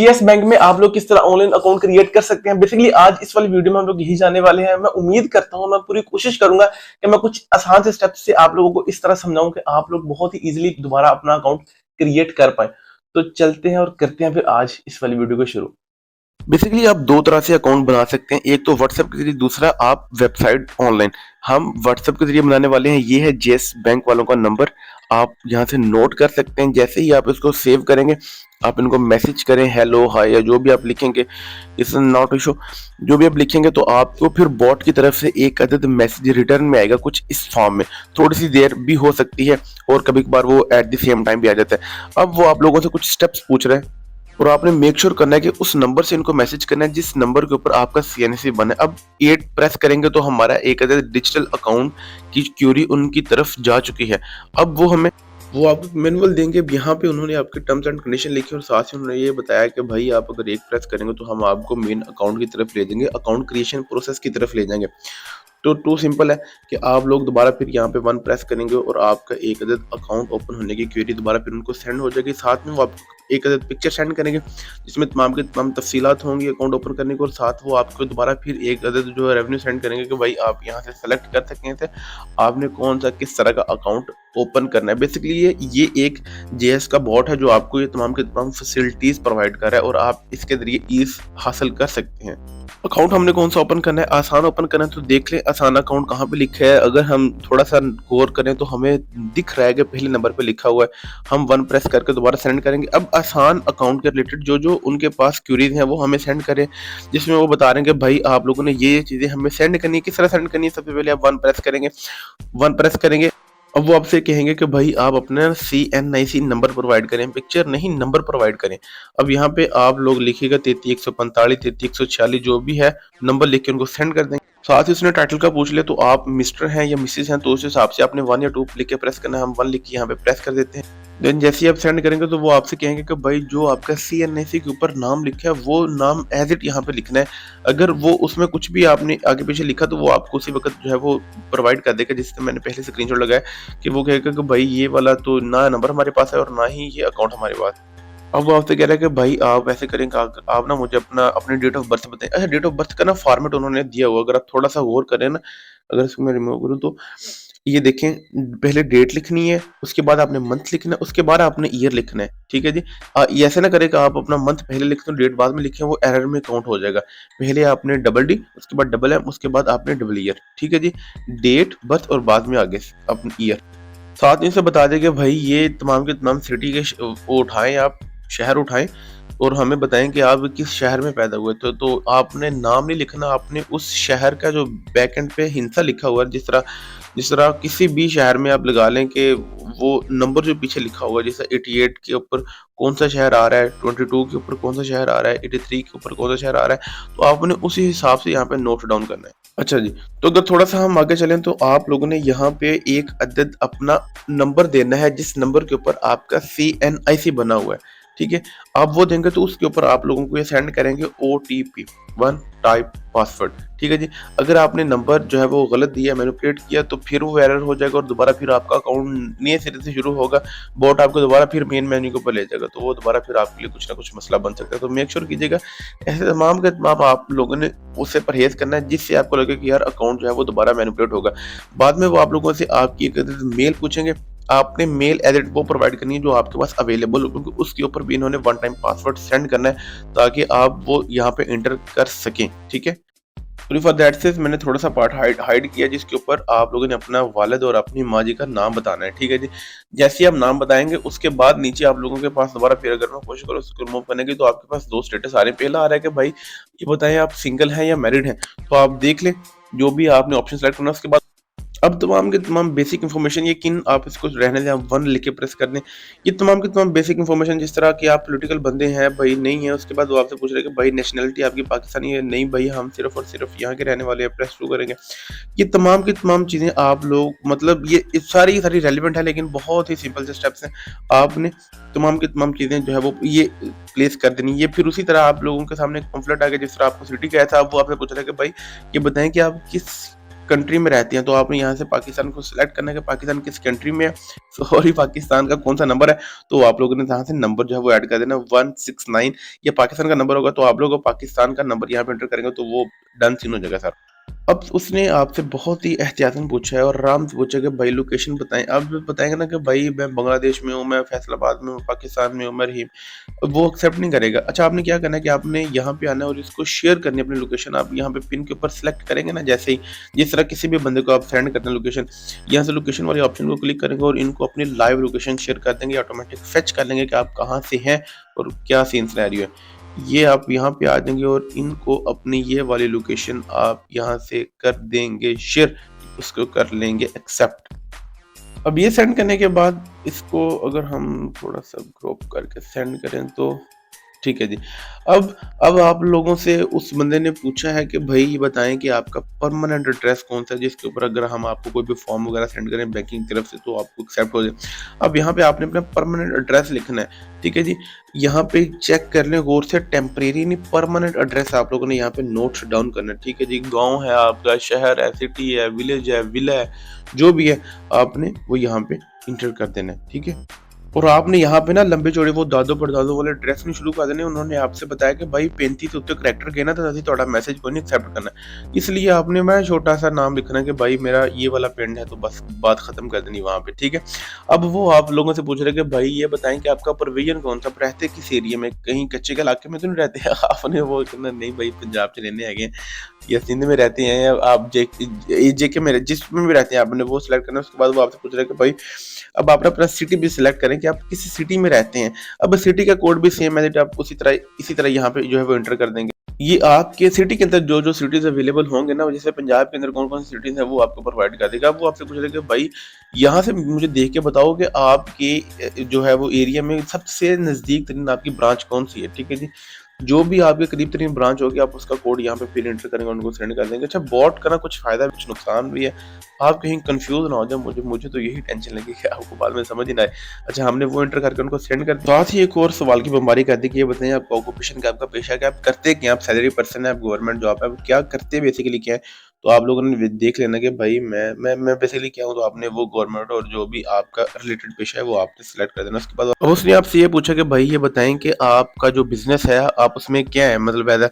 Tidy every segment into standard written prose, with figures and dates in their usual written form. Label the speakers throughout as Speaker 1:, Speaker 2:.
Speaker 1: Yes bank में आप लोग किस तरह ऑनलाइन अकाउंट क्रिएट कर सकते हैं। बेसिकली आज इस वाली वीडियो में हम लोग यही जानने वाले हैं। मैं उम्मीद करता हूं, मैं पूरी कोशिश करूंगा कि मैं कुछ आसान से स्टेप्स से आप लोगों को इस तरह समझाऊं कि आप लोग बहुत ही इजीली दोबारा अपना अकाउंट क्रिएट कर पाए। तो चलते हैं और करते हैं फिर आज इस वाली वीडियो को शुरू। बेसिकली आप दो तरह से अकाउंट बना सकते हैं, एक तो व्हाट्सएप के जरिए, दूसरा आप वेबसाइट ऑनलाइन। हम व्हाट्सएप के जरिए बनाने वाले हैं। ये है जेस बैंक वालों का नंबर, आप यहाँ से नोट कर सकते हैं। जैसे ही आप इसको सेव करेंगे, आप इनको मैसेज करें हेलो हाय या जो भी आप लिखेंगे, इस नॉट इशू, जो भी आप लिखेंगे तो आपको फिर बॉट की तरफ से एक अदद मैसेज रिटर्न में आएगा, कुछ इस फॉर्म में। थोड़ी सी देर भी हो सकती है और कभी कभार वो एट द सेम टाइम भी आ जाता है। अब वो आप लोगों से कुछ स्टेप्स पूछ रहे हैं और आपने मेक श्योर करना है कि उस नंबर से इनको मैसेज करना है जिस नंबर के ऊपर आपका सीएनसी बना है। अब 8 प्रेस करेंगे तो हमारा एक अदद डिजिटल अकाउंट की क्यूरी उनकी तरफ जा चुकी है। अब वो आपको मैनुअल देंगे। अब यहाँ पे उन्होंने आपके टर्म्स एंड कंडीशन लिखी और साथ ही उन्होंने ये बताया कि भाई आप अगर एक प्रेस करेंगे तो हम आपको मेन अकाउंट की तरफ ले जाएंगे, अकाउंट क्रिएशन प्रोसेस की तरफ ले जाएंगे। तो टू सिंपल है कि आप लोग दोबारा फिर यहाँ पे वन प्रेस करेंगे और आपका एक अदद अकाउंट ओपन होने की क्वेरी दोबारा फिर उनको सेंड हो जाएगी। साथ में वो आपको एक अदद पिक्चर सेंड करेंगे जिसमें तमाम के तमाम तफसीलात होंगी अकाउंट ओपन करने को, और साथ वो आपको दोबारा फिर एक अदद जो है रेवेन्यू सेंड करेंगे कि भाई आप यहाँ से सेलेक्ट कर सकें थे आपने कौन सा किस तरह का अकाउंट ओपन करना है। बेसिकली ये एक जेएस का बॉट है जो आपको ये तमाम के तमाम फैसिलिटीज प्रोवाइड कर रहा है और आप इसके जरिए ईज हासिल कर सकते हैं। अकाउंट हमने कौन सा ओपन करना है, आसान ओपन करना है तो देख लें आसान अकाउंट कहाँ पे लिखा है। अगर हम थोड़ा सा गौर करें तो हमें दिख रहा है कि पहले नंबर पे लिखा हुआ है। हम वन प्रेस करके दोबारा सेंड करेंगे। अब आसान अकाउंट के रिलेटेड जो जो उनके पास क्यूरीज हैं वो हमें सेंड करें, जिसमें वो बता रहे हैं कि भाई आप लोगों ने ये चीजें हमें सेंड करनी है। किस तरह सेंड करनी है, सबसे पहले आप वन प्रेस करेंगे। अब वो आपसे कहेंगे कि भाई आप अपना CNIC नंबर प्रोवाइड करें, पिक्चर नहीं नंबर प्रोवाइड करें। अब यहाँ पे आप लोग लिखिएगा 33 145 33 146 जो भी है नंबर लिख के उनको सेंड कर देंगे। साथ ही उसने टाइटल का पूछ ले तो आप मिस्टर हैं या मिसेस हैं तो उस हिसाब से आपने 1 या 2 लिख के प्रेस करना है। हम 1 लिख के यहाँ पे प्रेस कर देते हैं। देन जैसे ही आप सेंड करेंगे तो वो आपसे कहेंगे कि भाई जो आपका CNIC के ऊपर नाम लिखा है वो नाम एज इट यहाँ पे लिखना है। अगर वो उसमें कुछ भी आपने आगे पीछे लिखा तो वो आपको उसी वक्त जो है वो प्रोवाइड कर देगा, जिससे मैंने पहले स्क्रीनशॉट लगाया कि वो कहेगा कि भाई ये वाला तो ना नंबर हमारे पास है और ना ही ये अकाउंट हमारे पास। अब वो आपसे कह रहा है कि भाई आप ऐसे करें कि आप ना मुझे अपनी डेट ऑफ बर्थ बताएं। अच्छा, डेट ऑफ बर्थ का ना फॉर्मेट उन्होंने दिया हुआ, अगर आप थोड़ा सा गौर करें ना, अगर इसको मैं रिमूव करूँ तो ये देखें, पहले डेट लिखनी है, उसके बाद आपने मंथ लिखना है, उसके बाद आपने ईयर लिखना है। ठीक है जी। ये ऐसे ना करें कि आप अपना मंथ पहले लिखें तो डेट बाद में लिखें, वो एरर में काउंट हो जाएगा। पहले आपने डबल डी, उसके बाद डबल एम, उसके बाद आपने डबल ईयर। ठीक है जी, डेट बर्थ और बाद में आगे अपनी ईयर। साथ में से बता दें कि भाई ये तमाम के तमाम सिटी के वो उठाएं, आप शहर उठाएं और हमें बताएं कि आप किस शहर में पैदा हुए। तो आपने नाम नहीं लिखना, आपने उस शहर का जो बैक एंड पे हिंसा लिखा हुआ है, जिस तरह किसी भी शहर में आप लगा लें कि वो नंबर जो पीछे लिखा होगा, जैसे 88 के ऊपर कौन सा शहर आ रहा है, 22 के ऊपर कौन सा शहर आ रहा है, 83 के ऊपर कौन सा शहर आ रहा है, तो आपने उसी हिसाब से यहाँ पे नोट डाउन करना है। अच्छा जी, तो अगर थोड़ा सा हम आगे चलें तो आप लोगों ने यहाँ पे एक अदद अपना नंबर देना है जिस नंबर के ऊपर आपका CNIC बना हुआ है। ठीक है, आप वो देंगे तो उसके ऊपर आप लोगों को ये सेंड करेंगे OTP, वन टाइप पासवर्ड। ठीक है जी। अगर आपने नंबर जो है वो गलत दिया, मैनिपुलेट किया, तो फिर वो एरर हो जाएगा और दोबारा फिर आपका अकाउंट नए सिरे से शुरू होगा। बॉट आपको दोबारा फिर मेन मेन्यू के ऊपर ले जाएगा, तो वो दोबारा फिर आपके लिए कुछ ना कुछ मसला बन सकता है। तो मेक श्योर कीजिएगा ऐसे तमाम के तमाम आप लोगों ने उससे परहेज करना है जिससे आपको लगे कि यार अकाउंट जो है वो दोबारा मैनिपुलेट होगा। बाद में वो आप लोगों से आपकी एक मेल पूछेंगे, आपने मेल एडिट वो प्रोवाइड करनी है जो आपके पास अवेलेबल हो, क्योंकि उसके ऊपर भी इन्होंने वन टाइम पासवर्ड सेंड करना है ताकि आप वो यहाँ पे एंटर कर सकें। ठीक है, फॉर दैट से मैंने थोड़ा सा पार्ट हाइड किया जिसके ऊपर आप लोगों ने अपना वालिद और अपनी माँ जी का नाम बताना है। ठीक है जी। जैसे ही आप नाम बताएंगे उसके बाद नीचे आप लोगों के पास दोबारा फिर अगर मैं कोशिश करूँ उसको रिमूव करने की तो आपके पास दो स्टेटस आ रहे हैं। पहला आ रहा है कि भाई ये बताएं आप सिंगल हैं या मैरिड हैं, तो आप देख लें जो भी आपने ऑप्शन सेलेक्ट करना है। उसके बाद अब तमाम के तमाम बेसिक इन्फॉर्मेशन, ये किन आप इसको रहने दें, आप 1 लिख के प्रेस कर दें। ये तमाम के तमाम बेसिक इन्फॉर्मेशन, जिस तरह कि आप पॉलिटिकल बंदे हैं भाई नहीं है। उसके बाद वो आपसे पूछ रहे हैं कि भाई नेशनलिटी आपकी पाकिस्तानी है, नहीं भाई हम सिर्फ और सिर्फ यहाँ के रहने वाले हैं, प्रेस शुरू करेंगे। ये तमाम की तमाम चीज़ें आप लोग मतलब ये सारी सारी रेलिवेंट है, लेकिन बहुत ही सिंपल से स्टेप्स हैं। आपने तमाम की तमाम चीज़ें जो है वो ये प्लेस कर देनी। ये फिर उसी तरह आप लोगों के सामने एक पम्फलेट आ गया जिस तरह आपको सिटी का था, वो आपसे पूछ रहे हैं कि भाई ये बताएं कि आप किस कंट्री में रहते हैं, तो आपने यहाँ से पाकिस्तान को सिलेक्ट करना है कि पाकिस्तान किस कंट्री में है, सॉरी पाकिस्तान का कौन सा नंबर है, तो आप लोगों ने यहाँ से नंबर जो है वो ऐड कर देना 169। ये पाकिस्तान का नंबर होगा, तो आप लोग पाकिस्तान का नंबर यहाँ पे एंटर करेंगे तो वो डन सीन हो जाएगा सर। अब उसने आपसे बहुत ही एहतियातन पूछा है और आराम से पूछा कि भाई लोकेशन बताएं। अब बताएंगे ना कि भाई मैं बांग्लादेश में हूँ, मैं फैसलाबाद में हूँ, पाकिस्तान में हूँ, मैं रहीम, वो एक्सेप्ट नहीं करेगा। अच्छा, आपने क्या करना है कि आपने यहाँ पे आना है और इसको शेयर करनी है अपनी लोकेशन। आप यहाँ पे पिन के ऊपर सेलेक्ट करेंगे ना, जैसे ही जिस तरह किसी भी बंदे को आप सेंड करते हैं लोकेशन, यहाँ से लोकेशन वाले ऑप्शन को क्लिक करेंगे और इनको अपनी लाइव लोकेशन शेयर कर देंगे, ऑटोमेटिक फेच कर लेंगे कि आप कहाँ से हैं और क्या सीन सिनेरियो है। ये आप यहाँ पे आ जाएंगे और इनको अपनी ये वाली लोकेशन आप यहाँ से कर देंगे शेयर, उसको कर लेंगे एक्सेप्ट। अब ये सेंड करने के बाद इसको अगर हम थोड़ा सा क्रॉप करके सेंड करें तो ठीक है जी। अब आप लोगों से उस बंदे ने पूछा है कि भाई ये बताएं कि आपका परमानेंट एड्रेस कौन सा है, जिसके ऊपर अगर हम आपको कोई भी फॉर्म वगैरह सेंड करें बैंकिंग की तरफ से तो आपको एक्सेप्ट हो जाए। अब यहाँ पे आपने अपना परमानेंट एड्रेस लिखना है, ठीक है जी। यहाँ पे चेक कर लें गौर से, टेम्परेरी नहीं परमानेंट एड्रेस आप लोगों ने यहाँ पे नोट्स डाउन करना है, ठीक है जी। गाँव है आपका, शहर है, सिटी है, विलेज है, विला है, जो भी है आपने वो यहाँ पे इंटर कर देना है, ठीक है। और आपने यहाँ पे ना लंबे चौड़े वो दादो परदादो वाले ड्रेस नहीं शुरू कर देने। उन्होंने आपसे बताया कि भाई 35 उत्ते करैक्टर कहना था, अभी थोड़ा मैसेज को नहीं एक्सेप्ट करना, इसलिए आपने मैं छोटा सा नाम लिखना कि भाई मेरा ये वाला पेंड है, तो बस बात खत्म कर देनी वहाँ पे, ठीक है। अब वो आप लोगों से पूछ रहे कि भाई ये बताएं कि आपका प्रोविजन कौन सा, आप रहते किस एरिया में, कहीं कच्चे के इलाके में तो नहीं रहते हैं। आपने वो कहना नहीं भाई पंजाब से रहने आगे या सिंध में रहते हैं, या आप जेके में जिसमें भी रहते हैं आपने वो सिलेक्ट करना है। उसके बाद वो आपसे पूछ रहे कि भाई अब आप अपना सिटी भी सिलेक्ट करें कि आप किस सिटी में रहते हैं। अब सिटी का कोड भी सेम है, आप इसी तरह यहाँ पे जो है वो एंटर कर देंगे। ये आपके सिटी के अंदर जो जो सिटीज अवेलेबल होंगे ना, जैसे पंजाब के अंदर कौन कौन सी सिटीज है वो आपको प्रोवाइड कर देगा। वो आपसे पूछ रहे कि भाई यहाँ से मुझे देख के बताओ कि आपके जो है वो एरिया में सबसे नजदीक तरीन आपकी ब्रांच कौन सी है, ठीक है जी। जो भी आपके करीब तरीन ब्रांच होगी आप उसका कोड यहाँ पे फिर एंटर करेंगे, उनको सेंड कर देंगे। अच्छा, बॉट का ना कुछ फायदा कुछ नुकसान भी है, आप कहीं कंफ्यूज ना हो जाए। मुझे तो यही टेंशन लगी कि आपको बाद में समझ ही ना आए। अच्छा, हमने वो एंटर करके उनको सेंड कर, साथ ही एक और सवाल की बमबारी कर दी कि ये बताइए आपका ऑक्यूपेशन क्या, आपका पेशा क्या, आप करते क्या, आप सैलरी पर्सन है, आप गवर्नमेंट जॉब है, आप क्या करते बेसिकली क्या है। तो आप लोगों ने देख लेना कि भाई मैं बेसिकली क्या हूँ, तो आपने वो गवर्नमेंट और जो भी आपका रिलेटेड पेशा है वो आपने सिलेक्ट कर देना। उसके बाद अब उसने आपसे ये पूछा कि भाई ये बताएं कि आपका जो बिजनेस है आप उसमें क्या है, मतलब ऐसा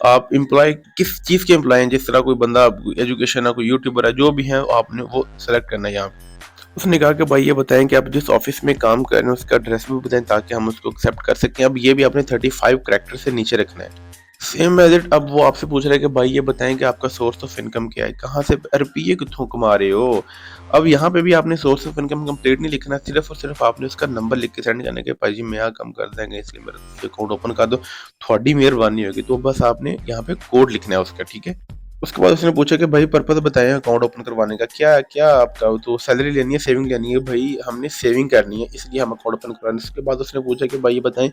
Speaker 1: आप एम्प्लॉय किस चीज़ के एम्प्लॉय हैं। जिस तरह कोई बंदा एजुकेशन है, कोई यूट्यूबर है, जो भी है आपने वो सेलेक्ट करना है यहाँ पे। उसने कहा कि भाई ये बताएं कि आप जिस ऑफिस में काम कर रहे हैं उसका एड्रेस भी बताएं ताकि हम उसको एक्सेप्ट कर सकें। अब ये भी आपने 35 कैरेक्टर से नीचे रखना है, सेम एज इट। अब वो आपसे पूछ रहे हैं कि भाई ये बताएं कि आपका सोर्स ऑफ इनकम क्या है, कहाँ से रुपये कितों कमा रहे हो। अब यहाँ पे भी आपने सोर्स ऑफ इनकम कंप्लीट नहीं लिखना, सिर्फ और सिर्फ आपने उसका नंबर लिख के सेंड करने के भाई जी मैं कम कर देंगे इसलिए मेरा अकाउंट ओपन कर दो, थोड़ी मेहरबानी होगी। तो बस आपने यहाँ पे कोड लिखना है उसका, ठीक है। उसके बाद उसने पूछा कि भाई पर्पस बताएं अकाउंट ओपन करवाने का, क्या क्या आपका, तो सैलरी लेनी है, सेविंग लेनी है। भाई हमने सेविंग करनी है इसलिए हम अकाउंट ओपन करवाने। उसके बाद उसने पूछा कि भाई ये बताएं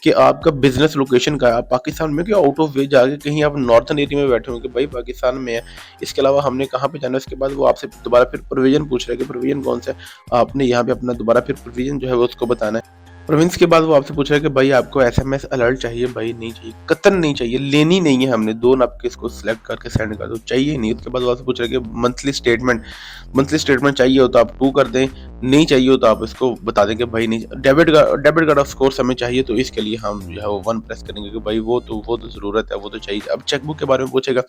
Speaker 1: कि आपका बिजनेस लोकेशन का है, आप पाकिस्तान में क्या आउट ऑफ वे जाके कहीं आप नॉर्थन एरिया में बैठे होंगे, भाई पाकिस्तान में है, इसके अलावा हमने कहाँ पे जाना है। उसके बाद वो आपसे दोबारा फिर प्रोविजन पूछ रहे हैं कि प्रोविजन कौन सा है, आपने यहाँ पे अपना दोबारा फिर प्रोविजन जो है वो उसको बताना है। प्रोविंस के बाद वो आपसे पूछ रहा है कि भाई आपको एसएमएस अलर्ट चाहिए, भाई नहीं चाहिए, कतन नहीं चाहिए, लेनी नहीं है हमने, दो आपके इसको सिलेक्ट करके सेंड कर दो, चाहिए नहीं। उसके बाद वो आपसे पूछ रहा है कि मंथली स्टेटमेंट चाहिए हो तो आप 2 कर दें, नहीं चाहिए हो तो आप इसको बता दें कि भाई नहीं। डेबिट कार्ड ऑफ कोर्स हमें चाहिए, तो इसके लिए हम जो है वो 1 प्रेस करेंगे कि भाई वो तो ज़रूरत है, वो तो चाहिए। अब चेकबुक के बारे में पूछेगा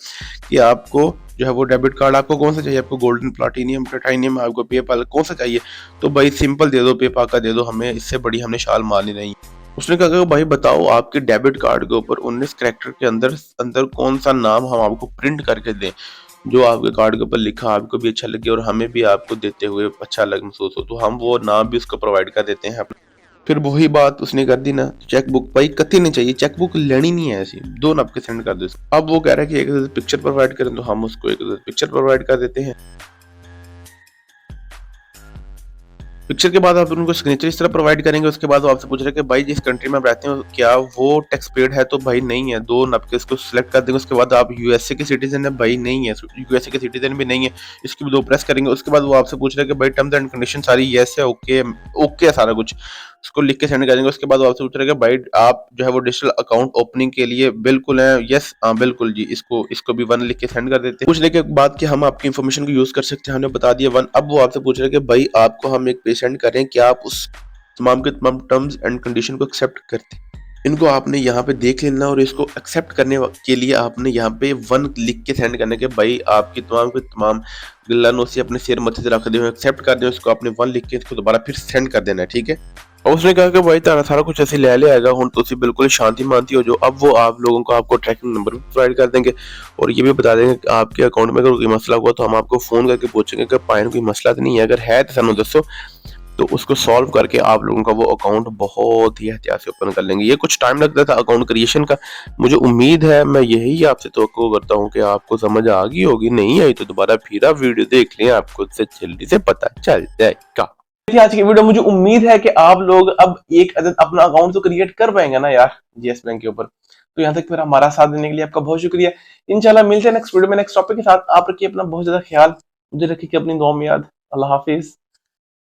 Speaker 1: कि आपको जो है वो डेबिट कार्ड आपको कौन सा चाहिए, आपको गोल्डन, प्लाटिनियम, टाइटेनियम, आपको पेपाल कौन सा चाहिए। तो भाई सिंपल दे दो, पेपाल का दे दो, हमें इससे बड़ी हमने शाल मारनी नहीं। उसने कहा कि भाई बताओ आपके डेबिट कार्ड के ऊपर 19 कैरेक्टर के अंदर कौन सा नाम हम आपको प्रिंट करके दें जो आपके कार्ड के ऊपर लिखा आपको भी अच्छा लगे और हमें भी आपको देते हुए अच्छा लग महसूस हो, तो हम वो नाम भी उसको प्रोवाइड कर देते हैं। फिर वही बात उसने कर दी ना, चेकबुक भाई कति नहीं चाहिए, चेकबुक लेनी नहीं है, ऐसी 2 आपके सेंड कर दो। अब वो कह रहा है कि एक पिक्चर प्रोवाइड करें, तो हम उसको एक पिक्चर प्रोवाइड कर देते हैं। पिक्चर के बाद आप उनको सिग्नेचर इस तरह प्रोवाइड करेंगे। उसके बाद वो आपसे पूछ रहे हैं कि भाई जिस कंट्री में आप रहते हैं क्या वो टैक्स पेड है, तो भाई नहीं है, 2 आपके इसको सिलेक्ट कर देंगे। उसके बाद आप यूएसए के सिटीजन है, भाई नहीं है, यूएसए के सिटीजन भी नहीं है, इसकी भी 2 प्रेस करेंगे। उसके बाद वो आपसे पूछ रहे हैं कि भाई टर्म्स एंड कंडीशन सारी येस है, ओके है सारा कुछ।
Speaker 2: उसको लिख के सेंड कर देंगे। उसके बाद वो आपसे पूछ रहे भाई आप जो है वो डिजिटल अकाउंट ओपनिंग के लिए बिल्कुल है? यस, हाँ बिल्कुल जी, इसको भी 1 लिख के सेंड कर देते हैं। पूछने के बाद कि हम आपकी इन्फॉर्मेशन को यूज कर सकते हैं, हमने बता दिया 1। अब वो आपसे पूछ रहे हैं कि भाई आपको हम एक पे सेंड कर रहे हैं, क्या आप उस तमाम के तमाम टर्म्स एंड कंडीशन को एक्सेप्ट करते हैं? इनको आपने यहाँ पे देख लेना और इसको एक्सेप्ट करने के लिए आपने यहाँ पे 1 लिख के सेंड करने के भाई आपकी तमाम के तमाम गिल्ला-नोसी अपने सिर मत्थे से रख दे, एक्सेप्ट कर दें उसको, आपने 1 लिख के इसको दोबारा फिर सेंड कर देना है, ठीक है? और उसने कहा कि भाई तारा सारा कुछ ऐसे ले आएगा, हुण तुसी बिल्कुल शांति मानती हो जो। अब वो आप लोगों को आपको ट्रैकिंग नंबर भी प्रोवाइड कर देंगे और ये भी बता देंगे कि आपके अकाउंट में अगर कोई मसला हुआ तो हम आपको फोन करके पूछेंगे कि पायन कोई मसला तो नहीं है, अगर है तो सानू दसो, तो उसको सॉल्व करके आप लोगों का वो अकाउंट बहुत ही एहतियात से ओपन कर लेंगे। ये कुछ टाइम लगता था अकाउंट क्रिएशन का, मुझे उम्मीद है, मैं यही आपसे तवक्को करता हूँ कि आपको समझ आ गई होगी। नहीं आई तो दोबारा फिर आप वीडियो देख लें, आपको उससे जल्दी से पता चल जाएगा।
Speaker 1: आज की वीडियो मुझे उम्मीद है कि आप लोग अब एक अदद अपना अकाउंट तो क्रिएट कर पाएंगे ना यार जीएस बैंक के ऊपर। तो यहाँ तक फिर हमारा साथ देने के लिए आपका बहुत शुक्रिया। इंशाल्लाह मिलते हैं नेक्स्ट वीडियो में नेक्स्ट टॉपिक के साथ। आप रखिए अपना बहुत ज्यादा ख्याल, मुझे रखिए अपनी दुआ में याद। अल्लाह हाफिज।